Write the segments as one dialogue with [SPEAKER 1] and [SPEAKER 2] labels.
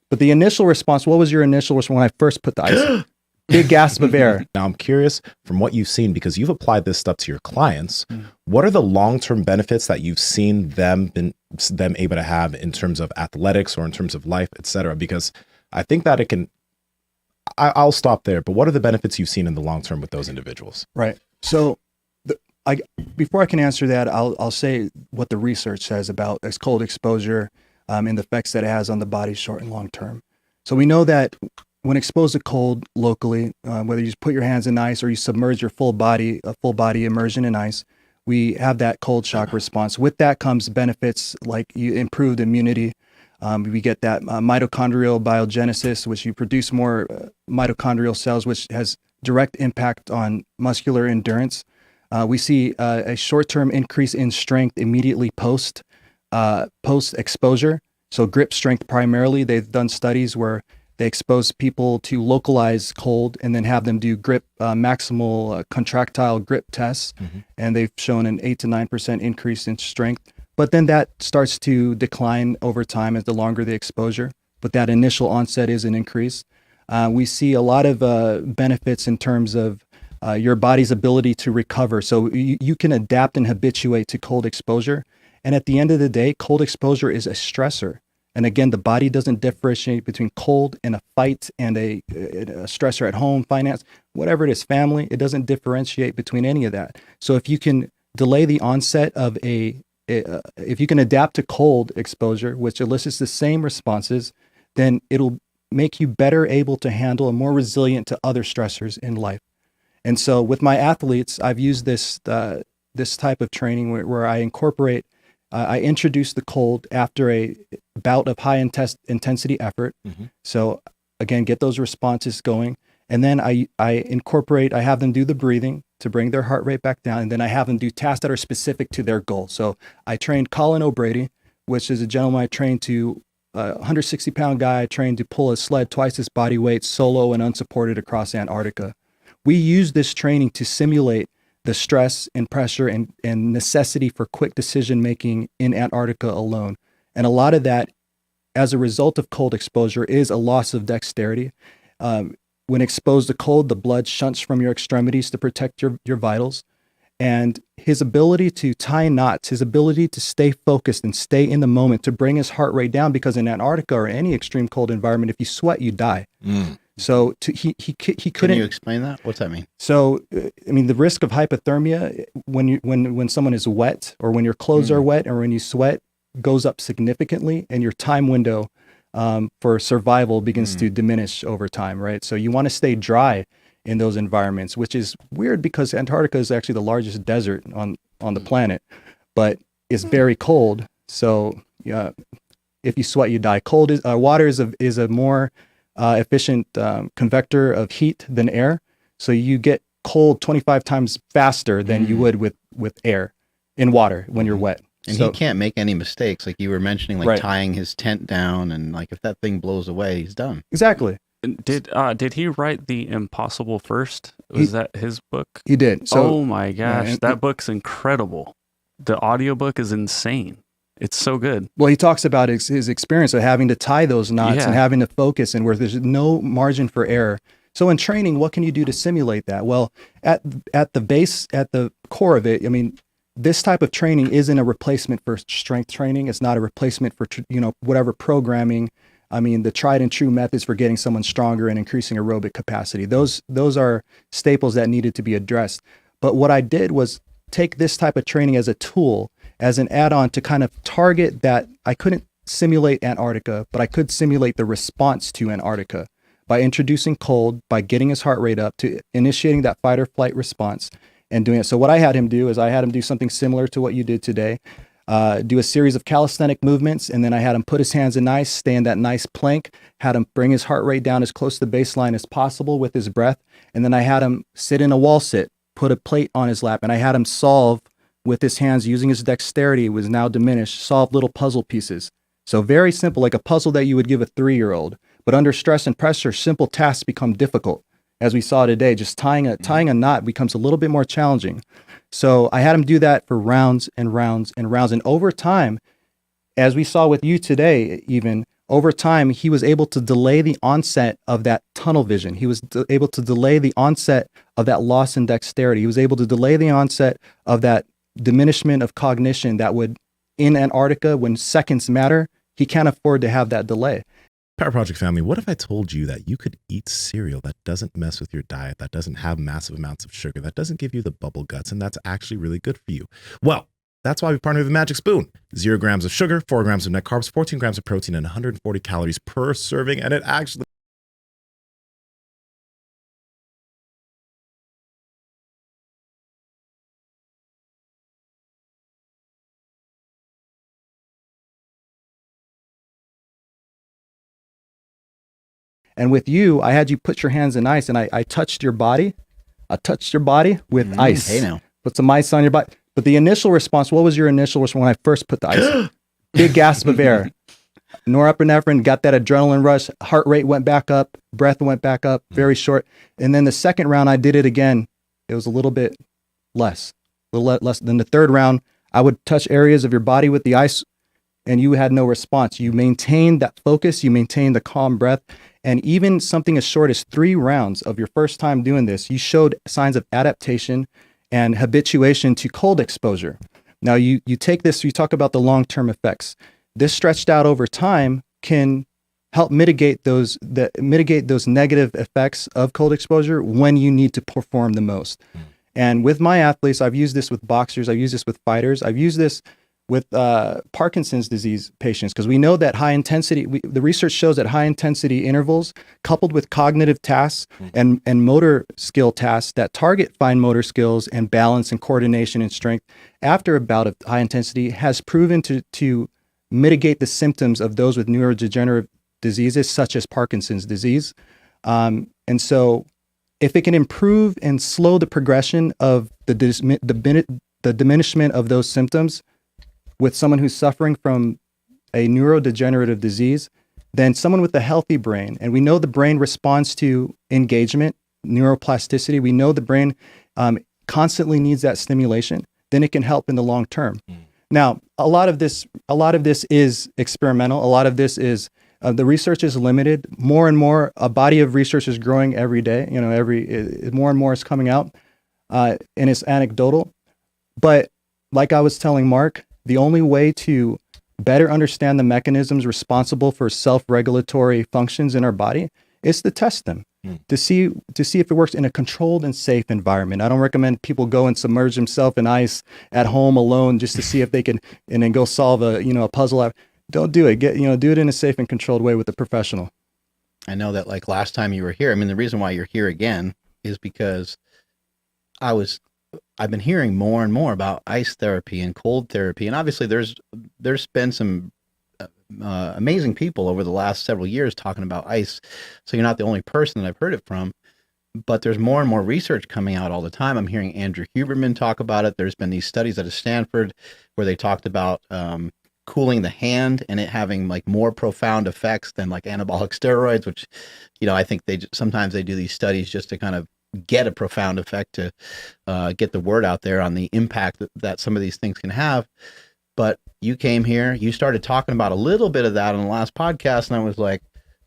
[SPEAKER 1] But the initial response, what was your initial response when I first put the ice in? Big gasp of air.
[SPEAKER 2] Now I'm curious from what you've seen, because you've applied this stuff to your clients. What are the long-term benefits that you've seen them able to have in terms of athletics or in terms of life, et cetera? Because I think that I'll stop there, but what are the benefits you've seen in the long term with those individuals?
[SPEAKER 1] Right. So before I can answer that, I'll say what the research says about cold exposure and the effects that it has on the body short and long term. So we know that when exposed to cold locally, whether you put your hands in ice or you submerge your full body immersion in ice, we have that cold shock response. With that comes benefits like improved immunity. We get that mitochondrial biogenesis, which you produce more mitochondrial cells, which has direct impact on muscular endurance. We see a short-term increase in strength immediately post exposure. So grip strength primarily. They've done studies where they expose people to localized cold and then have them do grip maximal contractile grip tests, and they've shown an 8 to 9% increase in strength. But then that starts to decline over time as the longer the exposure. But that initial onset is an increase. We see a lot of benefits in terms of your body's ability to recover. So you can adapt and habituate to cold exposure. And at the end of the day, cold exposure is a stressor. And again, the body doesn't differentiate between cold and a fight and a stressor at home, finance, whatever it is, family. It doesn't differentiate between any of that. So if you can delay the onset of if you can adapt to cold exposure, which elicits the same responses, then it'll make you better able to handle and more resilient to other stressors in life. And so with my athletes, I've used this type of training where I incorporate, I introduce the cold after a bout of high intensity effort. So again, get those responses going. And then I have them do the breathing to bring their heart rate back down. And then I have them do tasks that are specific to their goal. So I trained Colin O'Brady, which is a gentleman I trained to, 160-pound guy. I trained to pull a sled twice his body weight, solo and unsupported across Antarctica. We use this training to simulate the stress and pressure and necessity for quick decision-making in Antarctica alone. And a lot of that, as a result of cold exposure, is a loss of dexterity. When exposed to cold, the blood shunts from your extremities to protect your vitals. And his ability to tie knots, his ability to stay focused and stay in the moment, to bring his heart rate down, because in Antarctica or any extreme cold environment, if you sweat, you die. So he couldn't.
[SPEAKER 3] Can you explain that? What's that mean?
[SPEAKER 1] So, I mean, the risk of hypothermia when someone is wet, or when your clothes are wet, or when you sweat, goes up significantly, and your time window for survival begins to diminish over time, right? So you want to stay dry in those environments, which is weird because Antarctica is actually the largest desert on the planet, but it's very cold. So if you sweat, you die. Water is a more efficient convector of heat than air. So you get cold 25 times faster than you would with air in water when you're wet.
[SPEAKER 3] And he can't make any mistakes. Like you were mentioning, like tying his tent down, and like if that thing blows away, he's done.
[SPEAKER 1] Exactly.
[SPEAKER 4] Did he write The Impossible First? Was that his book?
[SPEAKER 1] He did. So,
[SPEAKER 4] oh my gosh, that book's incredible. The audiobook is insane. It's so good.
[SPEAKER 1] Well, he talks about his experience of having to tie those knots and having to focus, and where there's no margin for error. So in training, what can you do to simulate that? Well, at the base, at the core of it, I mean, this type of training isn't a replacement for strength training. It's not a replacement for, whatever programming. I mean, the tried and true methods for getting someone stronger and increasing aerobic capacity. Those are staples that needed to be addressed. But what I did was take this type of training as a tool, as an add-on to kind of target that. I couldn't simulate Antarctica, but I could simulate the response to Antarctica by introducing cold, by getting his heart rate up, to initiating that fight or flight response and doing it. So what I had him do is I had him do something similar to what you did today, do a series of calisthenic movements, and then I had him put his hands in ice, stay in that nice plank, had him bring his heart rate down as close to the baseline as possible with his breath, and then I had him sit in a wall sit, put a plate on his lap, and I had him solve with his hands, using his dexterity, was now diminished, solve little puzzle pieces. So very simple, like a puzzle that you would give a 3-year-old. But under stress and pressure, simple tasks become difficult. As we saw today, just tying a knot becomes a little bit more challenging. So I had him do that for rounds and rounds and rounds. And over time, as we saw with you today, even, over time, he was able to delay the onset of that tunnel vision. He was able to delay the onset of that loss in dexterity. He was able to delay the onset of that diminishment of cognition that would, in Antarctica, when seconds matter, he can't afford to have that delay.
[SPEAKER 2] Power Project family, what if I told you that you could eat cereal that doesn't mess with your diet, that doesn't have massive amounts of sugar, that doesn't give you the bubble guts, and that's actually really good for you? Well, that's why we partner with Magic Spoon. 0 grams of sugar, 4 grams of net carbs, 14 grams of protein, and 140 calories per serving. And it actually
[SPEAKER 1] And with you, I had you put your hands in ice, and I touched your body. I touched your body with ice.
[SPEAKER 3] Hey now.
[SPEAKER 1] Put some ice on your body. But the initial response, what was your initial response when I first put the ice? Big gasp of air. Norepinephrine, got that adrenaline rush. Heart rate went back up. Breath went back up, very short. And then the second round, I did it again. It was a little bit less. Less than the third round. I would touch areas of your body with the ice, and you had no response. You maintained that focus. You maintained the calm breath. And even something as short as 3 rounds of your first time doing this, you showed signs of adaptation and habituation to cold exposure. Now, you take this, you talk about the long-term effects. This stretched out over time can help mitigate those negative effects of cold exposure when you need to perform the most. And with my athletes, I've used this with boxers, I've used this with fighters, I've used this with Parkinson's disease patients, because we know that high intensity, the research shows that high intensity intervals coupled with cognitive tasks and motor skill tasks that target fine motor skills and balance and coordination and strength after a bout of high intensity has proven to mitigate the symptoms of those with neurodegenerative diseases such as Parkinson's disease. And so if it can improve and slow the progression of the diminishment of those symptoms with someone who's suffering from a neurodegenerative disease, then someone with a healthy brain, and we know the brain responds to engagement, neuroplasticity, we know the brain constantly needs that stimulation, then it can help in the long term. Now, a lot of this is experimental. A lot of this is the research is limited. More and more, a body of research is growing every day. More and more is coming out, and it's anecdotal. But like I was telling Mark, the only way to better understand the mechanisms responsible for self-regulatory functions in our body is to test them, to see if it works in a controlled and safe environment. I don't recommend people go and submerge themselves in ice at home alone just to see if they can, and then go solve a puzzle. Don't do it. Do it in a safe and controlled way with a professional.
[SPEAKER 3] I know that, like, last time you were here, I mean, the reason why you're here again is because I've been hearing more and more about ice therapy and cold therapy, and obviously there's been some amazing people over the last several years talking about ice. So you're not the only person that I've heard it from, but there's more and more research coming out all the time. I'm hearing Andrew Huberman talk about it. There's been these studies out of Stanford where they talked about cooling the hand and it having like more profound effects than like anabolic steroids, which, I think sometimes they do these studies just to kind of get a profound effect to get the word out there on the impact that some of these things can have. But you came here, you started talking about a little bit of that on the last podcast, and I was like,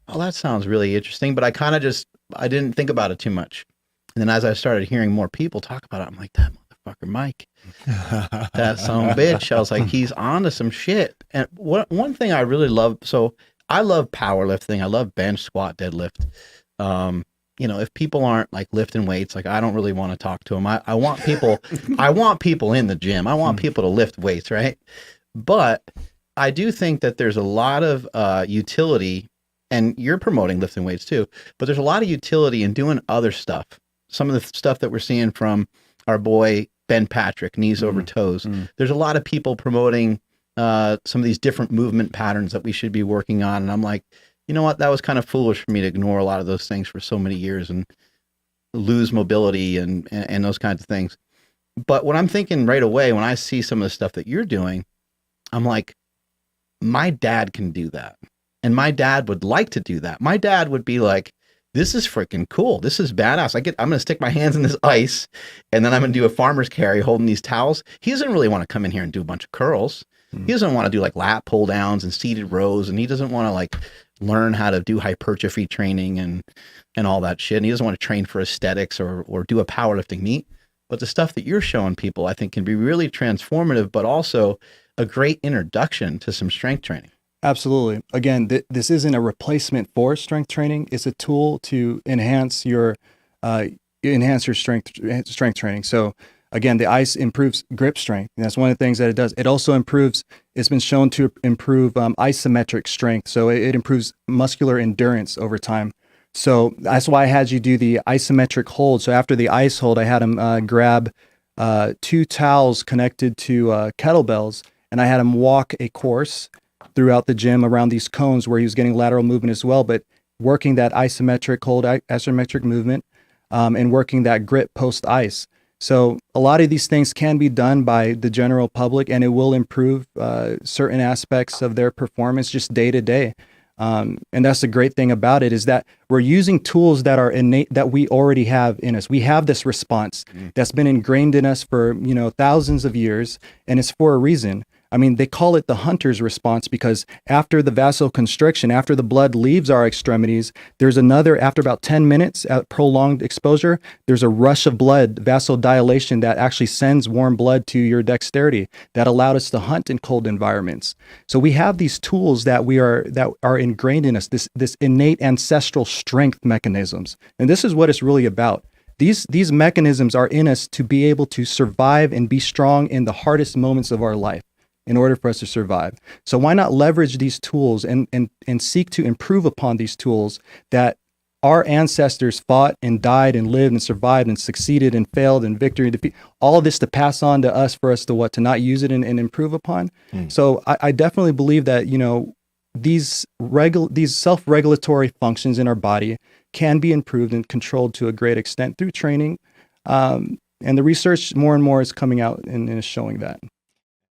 [SPEAKER 3] oh, that sounds really interesting. But I didn't think about it too much. And then as I started hearing more people talk about it, I'm like, that motherfucker Mike, that son of a bitch. I was like, he's on to some shit. And one thing I really love, so I love powerlifting. I love bench, squat, deadlift. If people aren't like lifting weights, like I don't really want to talk to them. I want people, I want people in the gym. I want people to lift weights, right? But I do think that there's a lot of utility, and you're promoting lifting weights too, but there's a lot of utility in doing other stuff. Some of the stuff that we're seeing from our boy, Ben Patrick, knees over toes. There's a lot of people promoting some of these different movement patterns that we should be working on. And I'm like, you know what? That was kind of foolish for me to ignore a lot of those things for so many years and lose mobility and those kinds of things. But what I'm thinking right away when I see some of the stuff that you're doing, I'm like, my dad can do that. And my dad would like to do that. My dad would be like, this is freaking cool. This is badass. I'm going to stick my hands in this ice, and then I'm going to do a farmer's carry holding these towels. He doesn't really want to come in here and do a bunch of curls. He doesn't want to do like lat pull downs and seated rows, and he doesn't want to like learn how to do hypertrophy training and all that shit. And he doesn't want to train for aesthetics or do a powerlifting meet. But the stuff that you're showing people, I think, can be really transformative, but also a great introduction to some strength training.
[SPEAKER 1] Absolutely. Again, this isn't a replacement for strength training. It's a tool to enhance your strength training. So again, the ice improves grip strength. And that's one of the things that it does. It also improves, it's been shown to improve isometric strength. So it improves muscular endurance over time. So that's why I had you do the isometric hold. So after the ice hold, I had him grab 2 towels connected to kettlebells, and I had him walk a course throughout the gym around these cones where he was getting lateral movement as well, but working that isometric hold, isometric movement, and working that grip post ice. So a lot of these things can be done by the general public, and it will improve certain aspects of their performance just day to day. And that's the great thing about it, is that we're using tools that are innate, that we already have in us. We have this response that's been ingrained in us for, thousands of years, and it's for a reason. I mean, they call it the hunter's response because after the vasoconstriction, after the blood leaves our extremities, there's after about 10 minutes at prolonged exposure, there's a rush of blood, vasodilation, that actually sends warm blood to your dexterity that allowed us to hunt in cold environments. So we have these tools that are ingrained in us, this innate ancestral strength mechanisms. And this is what it's really about. These mechanisms are in us to be able to survive and be strong in the hardest moments of our life, in order for us to survive. So why not leverage these tools and seek to improve upon these tools that our ancestors fought and died and lived and survived and succeeded and failed and victory and defeat, all of this to pass on to us for us to not use it and improve upon. So I definitely believe that, these self-regulatory functions in our body can be improved and controlled to a great extent through training. And the research more and more is coming out and is showing that.